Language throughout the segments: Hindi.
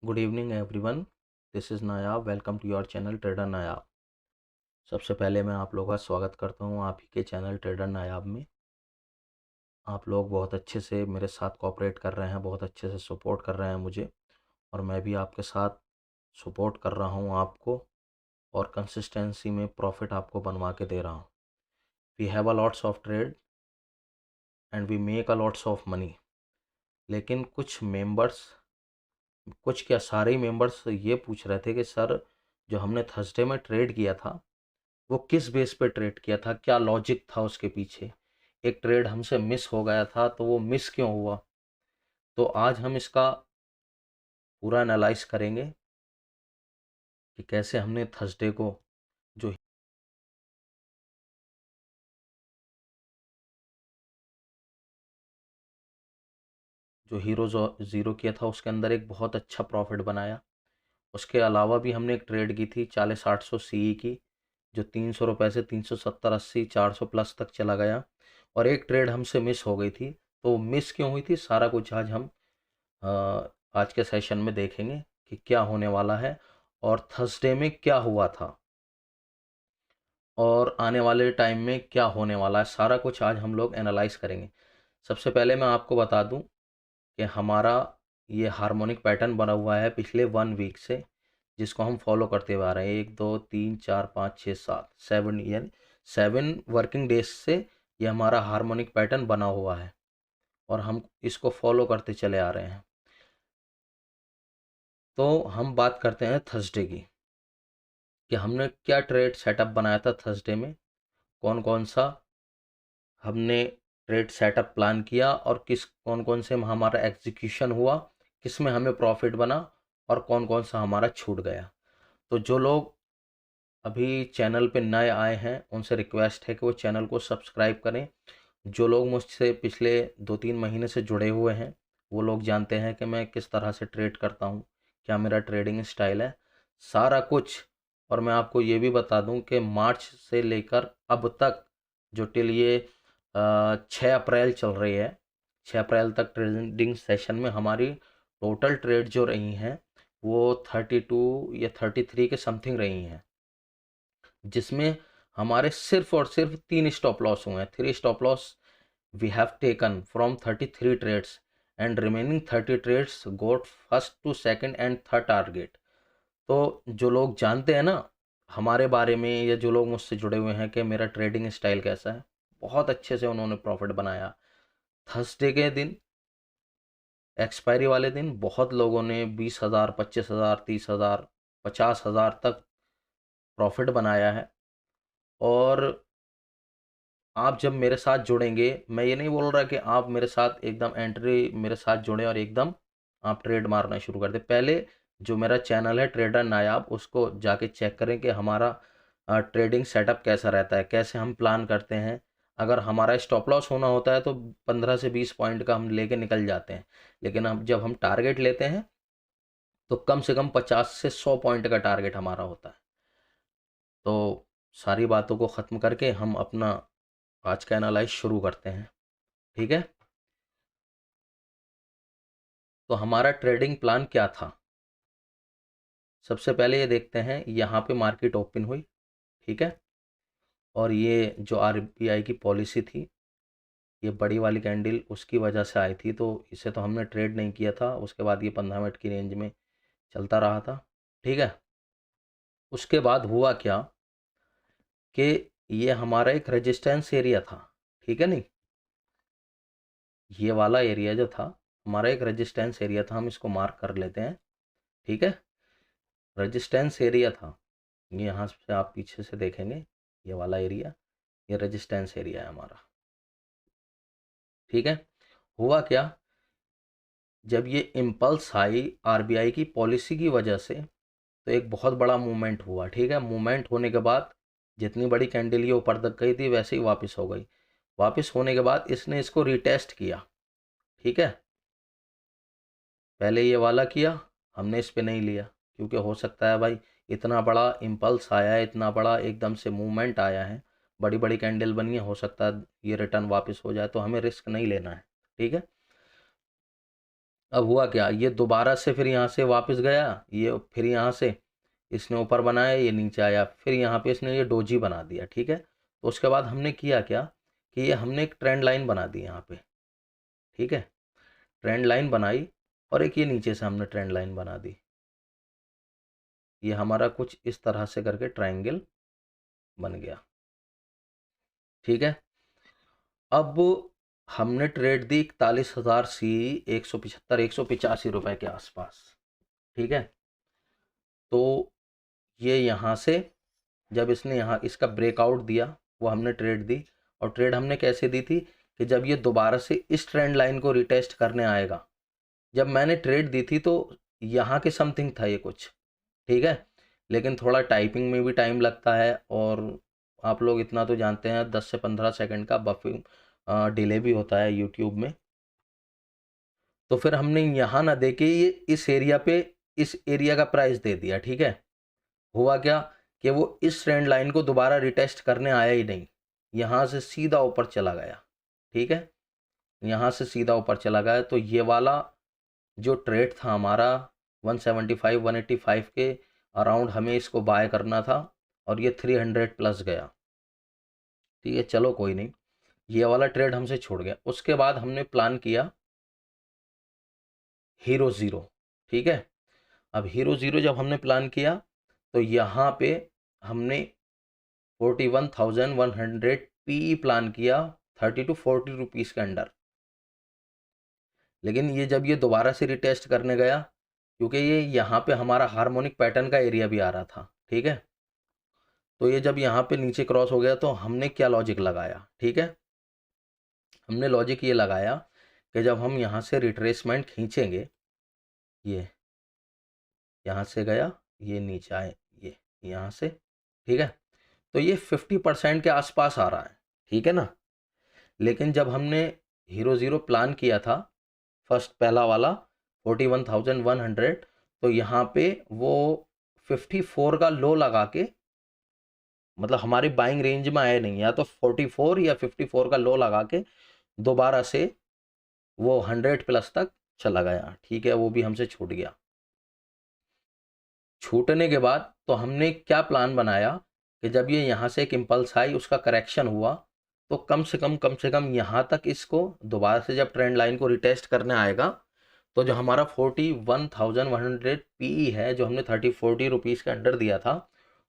Good evening everyone. This is Nayab. Welcome to your channel trader Nayab. सबसे पहले मैं आप लोगों का स्वागत करता हूं आप ही के चैनल ट्रेडर नायाब में। आप लोग बहुत अच्छे से मेरे साथ कोऑपरेट कर रहे हैं, बहुत अच्छे से सपोर्ट कर रहे हैं मुझे, और मैं भी आपके साथ सपोर्ट कर रहा हूं आपको, और कंसिस्टेंसी में प्रॉफिट आपको बनवा के दे रहा हूं। We have a lots of trade and we make a lots of money. लेकिन कुछ क्या सारे ही मेंबर्स ये पूछ रहे थे कि सर, जो हमने थर्सडे में ट्रेड किया था वो किस बेस पे ट्रेड किया था, क्या लॉजिक था उसके पीछे। एक ट्रेड हमसे मिस हो गया था, तो वो मिस क्यों हुआ। तो आज हम इसका पूरा एनालाइज करेंगे कि कैसे हमने थर्सडे को जो जो हीरो ज़ीरो किया था उसके अंदर एक बहुत अच्छा प्रॉफिट बनाया। उसके अलावा भी हमने एक ट्रेड की थी 40-800 सीई की, जो 300 रुपये से 370-80 400 प्लस तक चला गया, और एक ट्रेड हमसे मिस हो गई थी। तो मिस क्यों हुई थी, सारा कुछ आज हम अ, आज के सेशन में देखेंगे कि क्या होने वाला है और थर्सडे में क्या हुआ था और आने वाले टाइम में क्या होने वाला है। सारा कुछ आज हम लोग एनालाइज करेंगे। सबसे पहले मैं आपको बता दूं कि हमारा ये हार्मोनिक पैटर्न बना हुआ है पिछले 1 वीक से, जिसको हम फॉलो करते हुए आ रहे हैं। 1 2 3 4 5 6 7 7 यानी 7 वर्किंग डेज से ये हमारा हार्मोनिक पैटर्न बना हुआ है, और हम इसको फॉलो करते चले आ रहे हैं। तो हम बात करते हैं थर्सडे की, कि हमने क्या ट्रेड सेटअप बनाया था थर्सडे में, कौन कौन सा हमने ट्रेड सेटअप प्लान किया, और कौन कौन से हमारा एग्जीक्यूशन हुआ, किस में हमें प्रॉफिट बना, और कौन कौन सा हमारा छूट गया। तो जो लोग अभी चैनल पे नए आए हैं उनसे रिक्वेस्ट है कि वो चैनल को सब्सक्राइब करें। जो लोग मुझसे पिछले 2-3 महीने से जुड़े हुए हैं वो लोग जानते हैं कि मैं किस तरह से ट्रेड करता हूँ, क्या मेरा ट्रेडिंग स्टाइल है, सारा कुछ। और मैं आपको ये भी बता दूं कि मार्च से लेकर अब तक, जो टिल ये 6 अप्रैल चल रही है, 6 अप्रैल तक ट्रेडिंग सेशन में हमारी टोटल ट्रेड जो रही हैं वो 32 या 33 के समथिंग रही हैं, जिसमें हमारे सिर्फ और सिर्फ 3 स्टॉप लॉस हुए हैं। 3 stop loss we have taken from 33 trades, and remaining 30 trades got first to second and third target. तो जो लोग जानते हैं ना हमारे बारे में, या जो लोग मुझसे जुड़े हुए हैं कि मेरा ट्रेडिंग स्टाइल कैसा है, बहुत अच्छे से उन्होंने प्रॉफिट बनाया। थर्सडे के दिन, एक्सपायरी वाले दिन, बहुत लोगों ने 20,000, 25,000, 30,000, 50,000 तक प्रॉफिट बनाया है। और आप जब मेरे साथ जुड़ेंगे, मैं ये नहीं बोल रहा कि आप मेरे साथ एकदम एंट्री मेरे साथ जुड़ें और एकदम आप ट्रेड मारना शुरू कर दें। पहले जो मेरा चैनल है ट्रेडर नायाब, उसको जाके चेक करें कि हमारा ट्रेडिंग सेटअप कैसा रहता है, कैसे हम प्लान करते हैं। अगर हमारा स्टॉप लॉस होना होता है तो 15 से 20 पॉइंट का हम लेके निकल जाते हैं, लेकिन हम जब हम टारगेट लेते हैं तो कम से कम 50 से 100 पॉइंट का टारगेट हमारा होता है। तो सारी बातों को ख़त्म करके हम अपना आज का एनालाइज शुरू करते हैं, ठीक है। तो हमारा ट्रेडिंग प्लान क्या था, सबसे पहले ये देखते हैं। यहाँ पे मार्केट ओपन हुई, ठीक है, और ये जो आरबीआई की पॉलिसी थी, ये बड़ी वाली कैंडल उसकी वजह से आई थी, तो इसे तो हमने ट्रेड नहीं किया था। उसके बाद ये 15 मिनट की रेंज में चलता रहा था, ठीक है। उसके बाद हुआ क्या कि ये हमारा एक रेजिस्टेंस एरिया था, ठीक है। नहीं, ये वाला एरिया जो था हमारा एक रेजिस्टेंस एरिया था, हम इसको मार्क कर लेते हैं, ठीक है। रेजिस्टेंस एरिया था, ये यहाँ से आप पीछे से देखेंगे, ये वाला एरिया, ये रेजिस्टेंस एरिया है हमारा, ठीक है। हुआ क्या, जब ये इम्पल्स आई आरबीआई की पॉलिसी की वजह से, तो एक बहुत बड़ा मूवमेंट हुआ, ठीक है। मूवमेंट होने के बाद जितनी बड़ी कैंडल ये ऊपर तक गई थी वैसे ही वापस हो गई। वापस होने के बाद इसने इसको रिटेस्ट किया, ठीक है। पहले ये वाला किया, हमने इस पे नहीं लिया, क्योंकि हो सकता है भाई इतना बड़ा इम्पल्स आया है, इतना बड़ा एकदम से मूवमेंट आया है, बड़ी बड़ी कैंडल बनी है, हो सकता है ये रिटर्न वापस हो जाए, तो हमें रिस्क नहीं लेना है, ठीक है। अब हुआ क्या, ये दोबारा से फिर यहाँ से वापस गया, ये फिर यहाँ से इसने ऊपर बनाया, ये नीचे आया, फिर यहाँ पे इसने ये डोजी बना दिया। ठीक है, तो उसके बाद हमने किया क्या कि ये हमने एक ट्रेंड लाइन बना दी यहाँ पे। ठीक है, ट्रेंड लाइन बनाई और एक ये नीचे से हमने ट्रेंड लाइन बना दी। ये हमारा कुछ इस तरह से करके ट्रायंगल बन गया। ठीक है, अब हमने ट्रेड दी 41,000 सी 185 रुपए के आसपास। ठीक है, तो ये यहाँ से जब इसने यहाँ इसका ब्रेकआउट दिया वो हमने ट्रेड दी। और ट्रेड हमने कैसे दी थी कि जब ये दोबारा से इस ट्रेंड लाइन को रिटेस्ट करने आएगा। जब मैंने ट्रेड दी थी तो यहाँ के समथिंग था ये कुछ। ठीक है, लेकिन थोड़ा टाइपिंग में भी टाइम लगता है और आप लोग इतना तो जानते हैं 10 से 15 सेकंड का बफिंग डिले भी होता है यूट्यूब में। तो फिर हमने यहाँ ना देके ये इस एरिया पे इस एरिया का प्राइस दे दिया। ठीक है, हुआ क्या कि वो इस ट्रेंड लाइन को दोबारा रिटेस्ट करने आया ही नहीं, यहाँ से सीधा ऊपर चला गया। ठीक है, यहाँ से सीधा ऊपर चला गया। तो ये वाला जो ट्रेड था हमारा 175 185 के अराउंड हमें इसको बाय करना था और ये 300 प्लस गया। ठीक है, चलो कोई नहीं, ये वाला ट्रेड हमसे छूट गया। उसके बाद हमने प्लान किया हीरो ज़ीरो। ठीक है, अब हीरो ज़ीरो जब हमने प्लान किया तो यहाँ पे हमने 41,100 पी प्लान किया 30 to 40 रुपीज़ के अंडर। लेकिन ये जब ये दोबारा से रिटेस्ट करने गया, क्योंकि ये यहाँ पे हमारा हार्मोनिक पैटर्न का एरिया भी आ रहा था। ठीक है, तो ये जब यहाँ पे नीचे क्रॉस हो गया तो हमने क्या लॉजिक लगाया। ठीक है, हमने लॉजिक ये लगाया कि जब हम यहाँ से रिट्रेसमेंट खींचेंगे, ये यहाँ से गया, ये नीचे आए, ये यहाँ से। ठीक है, तो ये 50% के आसपास आ रहा है। ठीक है ना, लेकिन जब हमने हीरो ज़ीरो प्लान किया था फर्स्ट पहला वाला 41,100, तो यहाँ पे वो 54 का लो लगा के, मतलब हमारी बाइंग रेंज में आए नहीं, या तो 44 या 54 का लो लगा के दोबारा से वो 100 प्लस तक चला गया। ठीक है, वो भी हमसे छूट गया। छूटने के बाद तो हमने क्या प्लान बनाया कि जब ये यहाँ से एक इम्पल्स आई, उसका करेक्शन हुआ, तो कम से कम यहाँ तक इसको दोबारा से जब ट्रेंड लाइन को रिटेस्ट करने आएगा तो जो हमारा 41,100 पी है, जो हमने 30-40 रुपीज़ के अंडर दिया था,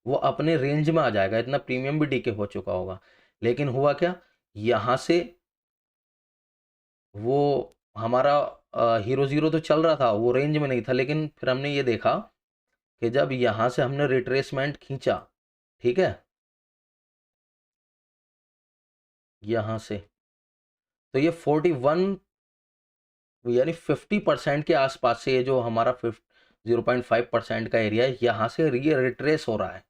वो अपने रेंज में आ जाएगा। इतना प्रीमियम भी डीके हो चुका होगा। लेकिन हुआ क्या, यहाँ से वो हमारा हीरो ज़ीरो तो चल रहा था, वो रेंज में नहीं था। लेकिन फिर हमने ये देखा कि जब यहाँ से हमने रिट्रेसमेंट खींचा, ठीक है, यहाँ से, तो ये 41 यानी 50% के आसपास से ये जो हमारा 0.5% का एरिया है, यहाँ से ये रिट्रेस हो रहा है।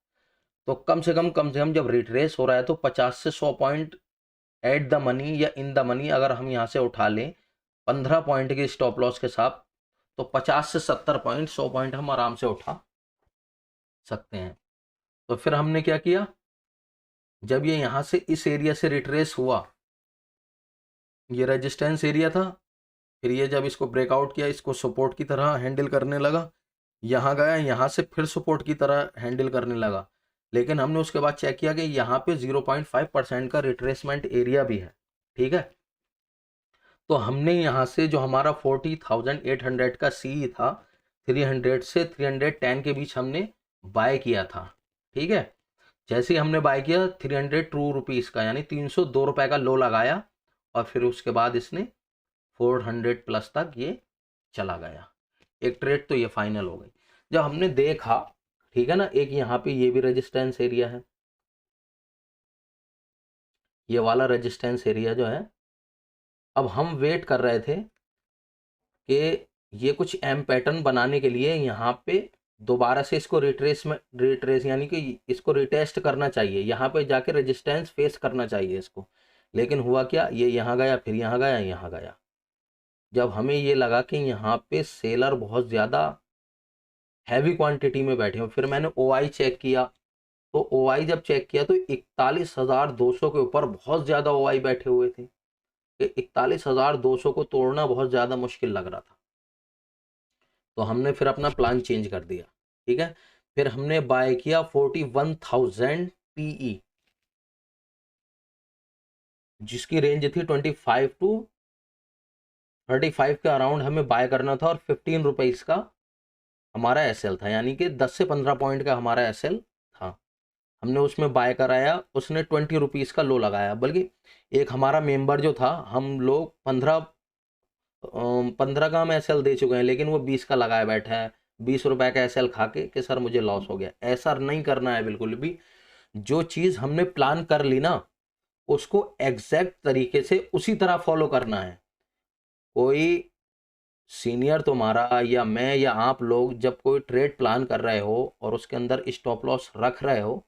तो कम से कम जब रिट्रेस हो रहा है तो 50 से 100 पॉइंट एट द मनी या इन द मनी अगर हम यहाँ से उठा लें 15 पॉइंट के स्टॉप लॉस के साथ, तो 50 से 70 पॉइंट 100 पॉइंट हम आराम से उठा सकते हैं। तो फिर हमने क्या किया, जब ये यहाँ से इस एरिया से रिट्रेस हुआ, ये रेजिस्टेंस एरिया था, फिर ये जब इसको ब्रेकआउट किया, इसको सपोर्ट की तरह हैंडल करने लगा, यहाँ गया, यहाँ से फिर सपोर्ट की तरह हैंडल करने लगा। लेकिन हमने उसके बाद चेक किया कि यहाँ पे 0.5% का रिट्रेसमेंट एरिया भी है। ठीक है, तो हमने यहाँ से जो हमारा 40,800 का सी था, 300 से 310 के बीच हमने बाय किया था। ठीक है, जैसे ही हमने बाय किया 302 रुपीज़ का, यानी 302 रुपये का लो लगाया, और फिर उसके बाद इसने 400 प्लस तक ये चला गया। एक ट्रेड तो ये फाइनल हो गई। जब हमने देखा, ठीक है ना, एक यहाँ पे ये भी रेजिस्टेंस एरिया है, ये वाला रेजिस्टेंस एरिया जो है, अब हम वेट कर रहे थे कि ये कुछ एम पैटर्न बनाने के लिए यहाँ पे दोबारा से इसको रिट्रेस यानी कि इसको रिटेस्ट करना चाहिए, यहाँ पे जाके रेजिस्टेंस फेस करना चाहिए इसको। लेकिन हुआ क्या, ये यहाँ गया, फिर यहाँ गया, यहाँ गया। जब हमें ये लगा कि यहाँ पे सेलर बहुत ज़्यादा हैवी क्वांटिटी में बैठे हो, फिर मैंने ओआई चेक किया, तो ओआई जब चेक किया तो 41,200 के ऊपर बहुत ज़्यादा ओआई बैठे हुए थे। कि 41,200 को तोड़ना बहुत ज़्यादा मुश्किल लग रहा था। तो हमने फिर अपना प्लान चेंज कर दिया, ठीक है। फिर हमने बाय किया 41,000 PE, जिसकी रेंज थी 25 टू 35 के अराउंड हमें बाय करना था, और 15 रुपीज़ का हमारा एसएल था, यानी कि 10 से 15 पॉइंट का हमारा एसएल था। हमने उसमें बाय कराया, उसने 20 रुपीज़ का लो लगाया, बल्कि एक हमारा मेंबर जो था, हम लोग 15 का हम एसएल दे चुके हैं, लेकिन वो 20 का लगाए बैठा है, 20 रुपए का एसएल खा के कि सर मुझे लॉस हो गया। ऐसा नहीं करना है बिल्कुल भी। जो चीज़ हमने प्लान कर ली ना, उसको एग्जैक्ट तरीके से उसी तरह फॉलो करना है। कोई सीनियर तुम्हारा या मैं या आप लोग जब कोई ट्रेड प्लान कर रहे हो और उसके अंदर स्टॉप लॉस रख रहे हो,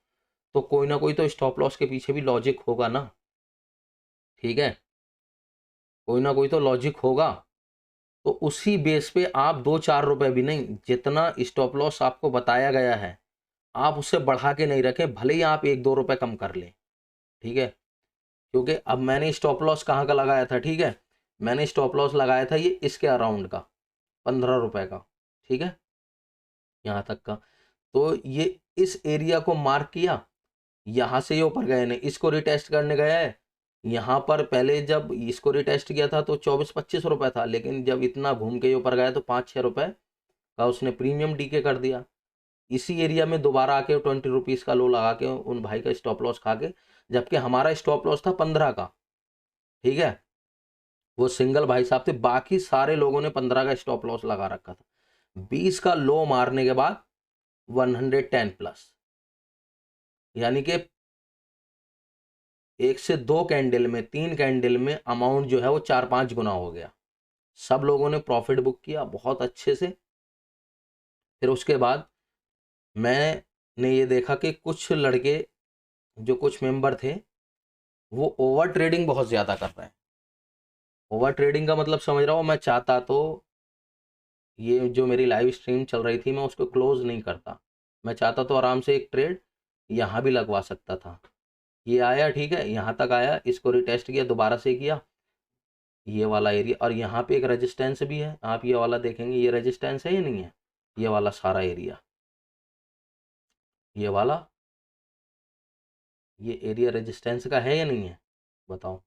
तो कोई ना कोई तो स्टॉप लॉस के पीछे भी लॉजिक होगा ना, ठीक है। कोई ना कोई तो लॉजिक होगा। तो उसी बेस पे आप 2-4 रुपए भी नहीं, जितना स्टॉप लॉस आपको बताया गया है आप उससे बढ़ा के नहीं रखें, भले ही आप 1-2 रुपए कम कर लें, ठीक है। क्योंकि अब मैंने स्टॉप लॉस कहाँ का लगाया था, ठीक है, मैंने स्टॉप लॉस लगाया था ये इसके अराउंड का 15 रुपए का, ठीक है, यहाँ तक का। तो ये इस एरिया को मार्क किया, यहाँ से ये ऊपर गए नहीं, इसको रिटेस्ट करने गया है। यहाँ पर पहले जब इसको रिटेस्ट किया था तो 24-25 रुपए था, लेकिन जब इतना घूम के ये ऊपर गया तो 5-6 रुपए का उसने प्रीमियम डीके कर दिया। इसी एरिया में दोबारा आके 20 रुपीज़ का लो लगा के उन भाई का स्टॉप लॉस खा के, जबकि हमारा स्टॉप लॉस था 15 का, ठीक है। वो सिंगल भाई साहब थे, बाकी सारे लोगों ने 15 का स्टॉप लॉस लगा रखा था। 20 का लो मारने के बाद 110 प्लस, यानी कि 1 से 2 कैंडल में, 3 कैंडल में अमाउंट जो है वो 4-5 गुना हो गया। सब लोगों ने प्रॉफिट बुक किया बहुत अच्छे से। फिर उसके बाद मैंने ये देखा कि कुछ लड़के, जो कुछ मेंबर थे, वो ओवर ट्रेडिंग बहुत ज़्यादा कर रहे हैं। ओवर ट्रेडिंग का मतलब समझ रहा हूँ, मैं चाहता तो ये जो मेरी लाइव स्ट्रीम चल रही थी मैं उसको क्लोज नहीं करता, मैं चाहता तो आराम से एक ट्रेड यहाँ भी लगवा सकता था। ये आया, ठीक है, यहाँ तक आया, इसको रिटेस्ट किया, दोबारा से किया ये वाला एरिया, और यहाँ पे एक रेजिस्टेंस भी है, आप ये वाला देखेंगे, ये रेजिस्टेंस है या नहीं है, ये वाला सारा एरिया, ये वाला, ये एरिया रेजिस्टेंस का है या नहीं है, बताओ।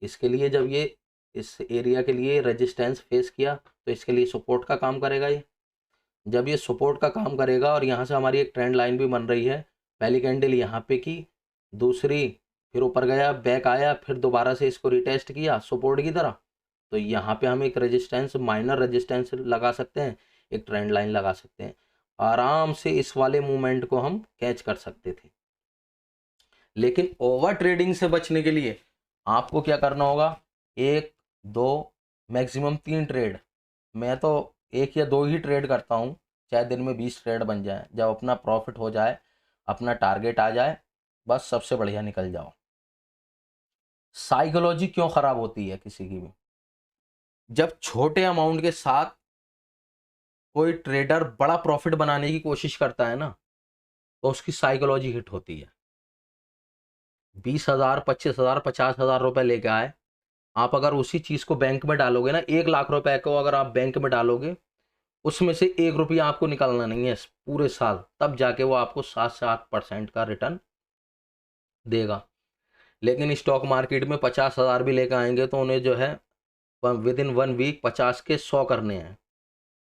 इसके लिए जब ये इस एरिया के लिए रेजिस्टेंस फेस किया तो इसके लिए सपोर्ट का काम करेगा ये। जब ये सपोर्ट का काम करेगा और यहाँ से हमारी एक ट्रेंड लाइन भी बन रही है, पहली कैंडल यहाँ पे की, दूसरी फिर ऊपर गया, बैक आया, फिर दोबारा से इसको रिटेस्ट किया सपोर्ट की तरह, तो यहाँ पे हम एक रेजिस्टेंस, माइनर रेजिस्टेंस लगा सकते हैं, एक ट्रेंड लाइन लगा सकते हैं, आराम से इस वाले मूवमेंट को हम कैच कर सकते थे। लेकिन ओवर ट्रेडिंग से बचने के लिए आपको क्या करना होगा, 1-2 मैक्सिमम 3 ट्रेड, मैं तो 1 या 2 ही ट्रेड करता हूँ, चाहे दिन में 20 ट्रेड बन जाए, जब अपना प्रॉफिट हो जाए, अपना टारगेट आ जाए, बस सबसे बढ़िया निकल जाओ। साइकोलॉजी क्यों ख़राब होती है किसी की भी, जब छोटे अमाउंट के साथ कोई ट्रेडर बड़ा प्रॉफिट बनाने की कोशिश करता है ना, तो उसकी साइकोलॉजी हिट होती है। 20,000, 25,000, 50,000 रुपये लेके आए, आप अगर उसी चीज़ को बैंक में डालोगे ना, 1 लाख रुपए को अगर आप बैंक में डालोगे, उसमें से 1 रुपया आपको निकालना नहीं है पूरे साल, तब जाके वो आपको 7-8% का रिटर्न देगा। लेकिन स्टॉक मार्केट में 50,000 भी लेकर आएंगे तो उन्हें जो है विद इन 1 वीक 50 के 100 करने हैं,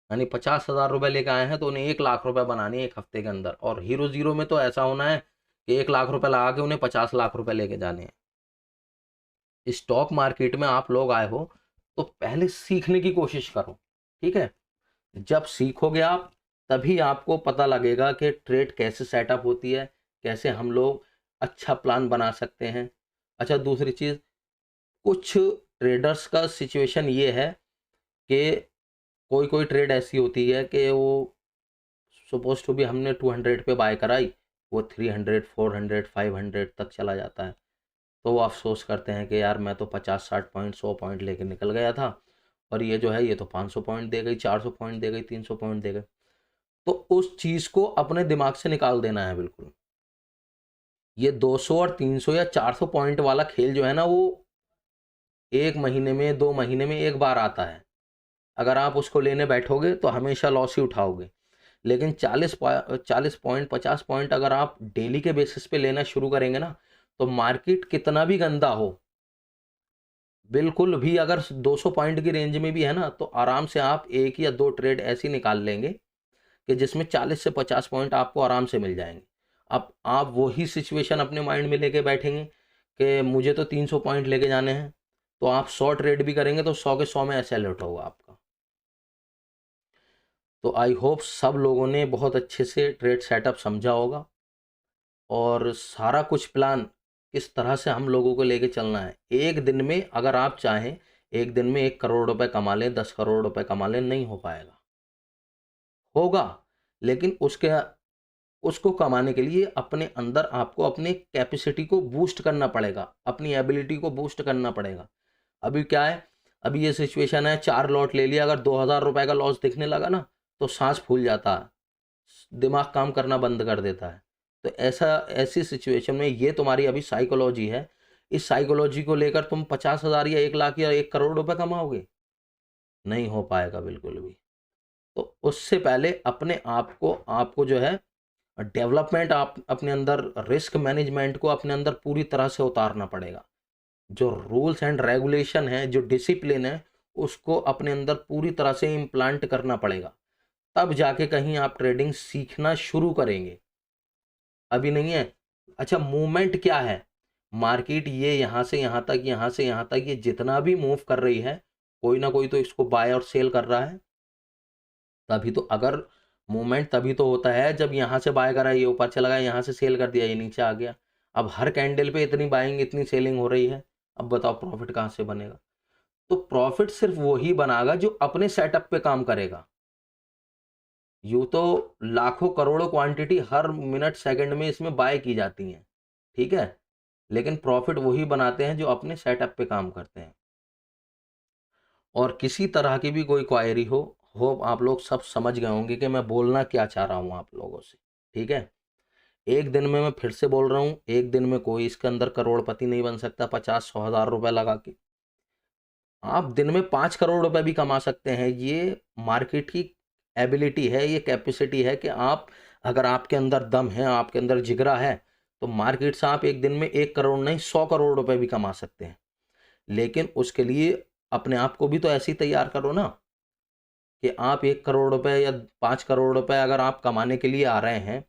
यानी 50,000 रुपये लेकर आए हैं तो उन्हें 1 लाख रुपए बनानी है 1 हफ्ते के अंदर। और हीरो जीरो में तो ऐसा होना है कि 1 लाख रुपए लगा के उन्हें 50 लाख रुपए लेके जाने हैं। स्टॉक मार्केट में आप लोग आए हो तो पहले सीखने की कोशिश करो, ठीक है। जब सीखोगे आप, तभी आपको पता लगेगा कि ट्रेड कैसे सेटअप होती है, कैसे हम लोग अच्छा प्लान बना सकते हैं। अच्छा, दूसरी चीज़, कुछ ट्रेडर्स का सिचुएशन ये है कि कोई कोई ट्रेड ऐसी होती है कि वो सपोज टू भी हमने 200 पे बाय कराई, वो 300, 400, 500 तक चला जाता है, तो वो अफसोस करते हैं कि यार मैं तो 50-60 पॉइंट, 100 पॉइंट लेके निकल गया था, और ये जो है ये तो 500 पॉइंट दे गई, 400 पॉइंट दे गई, 300 पॉइंट दे गई। तो उस चीज़ को अपने दिमाग से निकाल देना है बिल्कुल। ये 200 और 300 या 400 पॉइंट वाला खेल जो है ना, वो 1 महीने में, 2 महीने में एक बार आता है। अगर आप उसको लेने बैठोगे तो हमेशा लॉस ही उठाओगे। लेकिन 40 पॉइंट 50 पॉइंट अगर आप डेली के बेसिस पे लेना शुरू करेंगे ना, तो मार्केट कितना भी गंदा हो, बिल्कुल भी अगर 200 पॉइंट की रेंज में भी है ना, तो आराम से आप एक या दो ट्रेड ऐसी निकाल लेंगे कि जिसमें 40 से 50 पॉइंट आपको आराम से मिल जाएंगे। अब आप वही सिचुएशन अपने माइंड में लेके बैठेंगे कि मुझे तो 300 पॉइंट लेके जाने हैं, तो आप 100 ट्रेड भी करेंगे तो 100 के 100 में ऐसे अलर्ट होगा आपका। तो आई होप सब लोगों ने बहुत अच्छे से ट्रेड सेटअप समझा होगा और सारा कुछ प्लान किस तरह से हम लोगों को लेके चलना है। एक दिन में अगर आप चाहें एक दिन में 1 करोड़ रुपए कमा लें, 10 करोड़ रुपए कमा लें, नहीं हो पाएगा। होगा, लेकिन उसको कमाने के लिए अपने अंदर आपको अपने कैपेसिटी को बूस्ट करना पड़ेगा, अपनी एबिलिटी को बूस्ट करना पड़ेगा। अभी क्या है, अभी ये सिचुएशन है, 4 लॉट ले लिया, अगर 2000 रुपए का लॉस दिखने लगा ना, तो सांस फूल जाता है, दिमाग काम करना बंद कर देता है। तो ऐसी सिचुएशन में ये तुम्हारी अभी साइकोलॉजी है, इस साइकोलॉजी को लेकर तुम 50,000 या 1 लाख या 1 करोड़ रुपए कमाओगे? नहीं हो पाएगा बिल्कुल भी। तो उससे पहले अपने आप को आपको जो है डेवलपमेंट, आप अपने अंदर रिस्क मैनेजमेंट को अपने अंदर पूरी तरह से उतारना पड़ेगा। जो रूल्स एंड रेगुलेशन है, जो डिसिप्लिन है, उसको अपने अंदर पूरी तरह से इम्प्लांट करना पड़ेगा, तब जाके कहीं आप ट्रेडिंग सीखना शुरू करेंगे। अभी नहीं है। अच्छा, मूवमेंट क्या है, मार्केट ये यहाँ से यहाँ तक, यहाँ से यहाँ तक, ये जितना भी मूव कर रही है, कोई ना कोई तो इसको बाय और सेल कर रहा है। तभी तो, अगर मूवमेंट तभी तो होता है जब यहाँ से बाय करा, ये ऊपर चला गया, यहाँ से सेल कर दिया, ये नीचे आ गया। अब हर कैंडल पे इतनी बाइंग इतनी सेलिंग हो रही है, अब बताओ प्रॉफिट कहाँ से बनेगा? तो प्रॉफिट सिर्फ वही बनाएगा जो अपने सेटअप पे काम करेगा। यूँ तो लाखों करोड़ों क्वांटिटी हर मिनट सेकंड में इसमें बाय की जाती हैं, ठीक है, लेकिन प्रॉफिट वही बनाते हैं जो अपने सेटअप पे काम करते हैं। और किसी तरह की भी कोई क्वायरी हो, होप आप लोग सब समझ गए होंगे कि मैं बोलना क्या चाह रहा हूँ आप लोगों से, ठीक है। एक दिन में, मैं फिर से बोल रहा हूँ, एक दिन में कोई इसके अंदर करोड़पति नहीं बन सकता 50-100 हज़ार रुपए लगा के। आप दिन में 5 करोड़ रुपए भी कमा सकते हैं। ये मार्केट की एबिलिटी है, ये कैपेसिटी है कि आप, अगर आपके अंदर दम है, आपके अंदर जिगरा है, तो मार्केट से आप एक दिन में 1 करोड़ नहीं 100 करोड़ रुपए भी कमा सकते हैं। लेकिन उसके लिए अपने आप को भी तो ऐसे ही तैयार करो ना कि आप 1 करोड़ रुपए या 5 करोड़ रुपए अगर आप कमाने के लिए आ रहे हैं,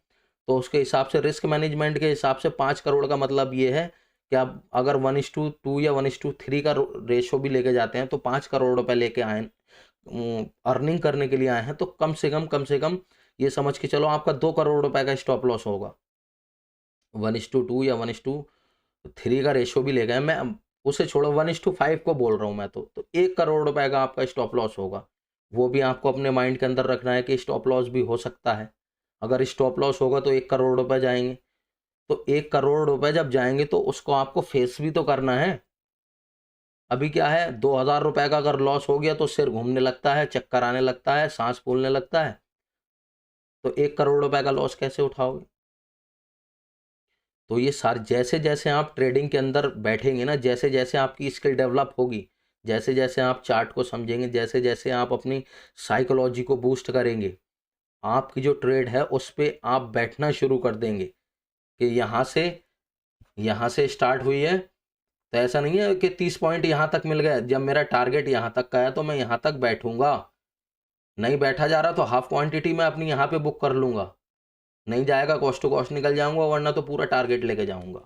तो उसके हिसाब से रिस्क मैनेजमेंट के हिसाब से 5 करोड़ का मतलब ये है कि आप अगर 1:2 या 1:3 का रेशो भी लेके जाते हैं, तो 5 करोड़ रुपए लेके आए, अर्निंग करने के लिए आए हैं, तो कम से कम ये समझ के चलो आपका 2 करोड़ रुपए का स्टॉप लॉस होगा। 1:2 या 1:3 का रेशो भी ले गए, मैं उसे छोड़ो, 1:5 को बोल रहा हूँ मैं, तो 1 करोड़ रुपए का आपका स्टॉप लॉस होगा। वो भी आपको अपने माइंड के अंदर रखना है कि स्टॉप लॉस भी हो सकता है। अगर स्टॉप लॉस होगा तो 1 करोड़ रुपए जाएंगे, तो 1 करोड़ रुपए जब जाएंगे तो उसको आपको फेस भी तो करना है। अभी क्या है, 2,000 रुपए का अगर लॉस हो गया तो सिर घूमने लगता है, चक्कर आने लगता है, सांस फूलने लगता है, तो 1 करोड़ रुपए का लॉस कैसे उठाओगे? तो ये सारे, जैसे जैसे आप ट्रेडिंग के अंदर बैठेंगे ना, जैसे जैसे आपकी स्किल डेवलप होगी, जैसे जैसे आप चार्ट को समझेंगे, जैसे जैसे आप अपनी साइकोलॉजी को बूस्ट करेंगे, आपकी जो ट्रेड है उस पे आप बैठना शुरू कर देंगे कि यहाँ से स्टार्ट हुई है, तो ऐसा नहीं है कि 30 पॉइंट यहाँ तक मिल गए, जब मेरा टारगेट यहाँ तक का है तो मैं यहाँ तक बैठूंगा। नहीं बैठा जा रहा तो हाफ क्वांटिटी मैं अपनी यहाँ पे बुक कर लूँगा, नहीं जाएगा कॉस्ट टू कॉस्ट निकल जाऊंगा, वरना तो पूरा टारगेट लेके जाऊंगा।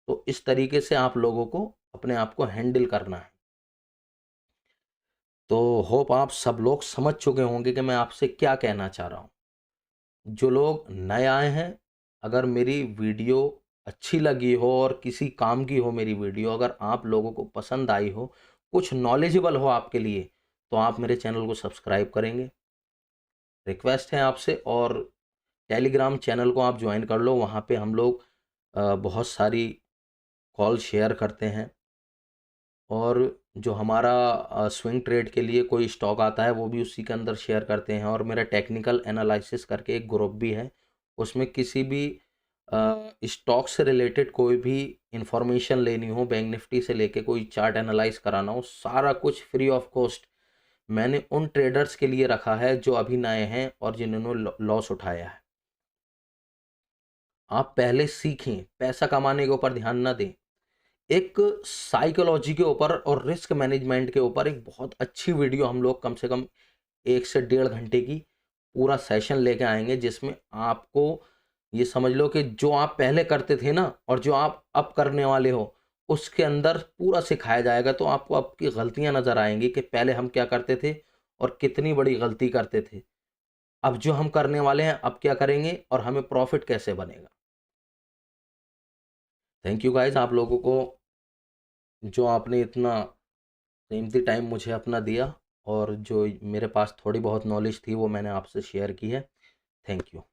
तो इस तरीके से आप लोगों को अपने आप को हैंडल करना है। तो होप आप सब लोग समझ चुके होंगे कि मैं आपसे क्या कहना चाह रहा हूँ। जो लोग नए आए हैं, अगर मेरी वीडियो अच्छी लगी हो और किसी काम की हो मेरी वीडियो, अगर आप लोगों को पसंद आई हो, कुछ नॉलेजेबल हो आपके लिए, तो आप मेरे चैनल को सब्सक्राइब करेंगे, रिक्वेस्ट है आपसे। और टेलीग्राम चैनल को आप ज्वाइन कर लो, वहाँ पे हम लोग बहुत सारी कॉल शेयर करते हैं। और जो हमारा स्विंग ट्रेड के लिए कोई स्टॉक आता है वो भी उसी के अंदर शेयर करते हैं। और मेरा टेक्निकल एनालिसिस करके एक ग्रुप भी है, उसमें किसी भी स्टॉक से रिलेटेड कोई भी इंफॉर्मेशन लेनी हो, बैंक निफ्टी से लेके कोई चार्ट एनालाइज कराना हो, सारा कुछ फ्री ऑफ कॉस्ट मैंने उन ट्रेडर्स के लिए रखा है जो अभी नए हैं और जिन्होंने लॉस उठाया है। आप पहले सीखें, पैसा कमाने के ऊपर ध्यान ना दें। एक साइकोलॉजी के ऊपर और रिस्क मैनेजमेंट के ऊपर एक बहुत अच्छी वीडियो हम लोग कम से कम 1 से 1.5 घंटे की पूरा सेशन लेके आएंगे, जिसमें आपको ये समझ लो कि जो आप पहले करते थे ना और जो आप अब करने वाले हो, उसके अंदर पूरा सिखाया जाएगा। तो आपको आपकी गलतियां नज़र आएंगी कि पहले हम क्या करते थे और कितनी बड़ी गलती करते थे, अब जो हम करने वाले हैं अब क्या करेंगे और हमें प्रॉफिट कैसे बनेगा। थैंक यू गाइस, आप लोगों को जो आपने इतना कीमती टाइम मुझे अपना दिया और जो मेरे पास थोड़ी बहुत नॉलेज थी वो मैंने आपसे शेयर की है। Thank you.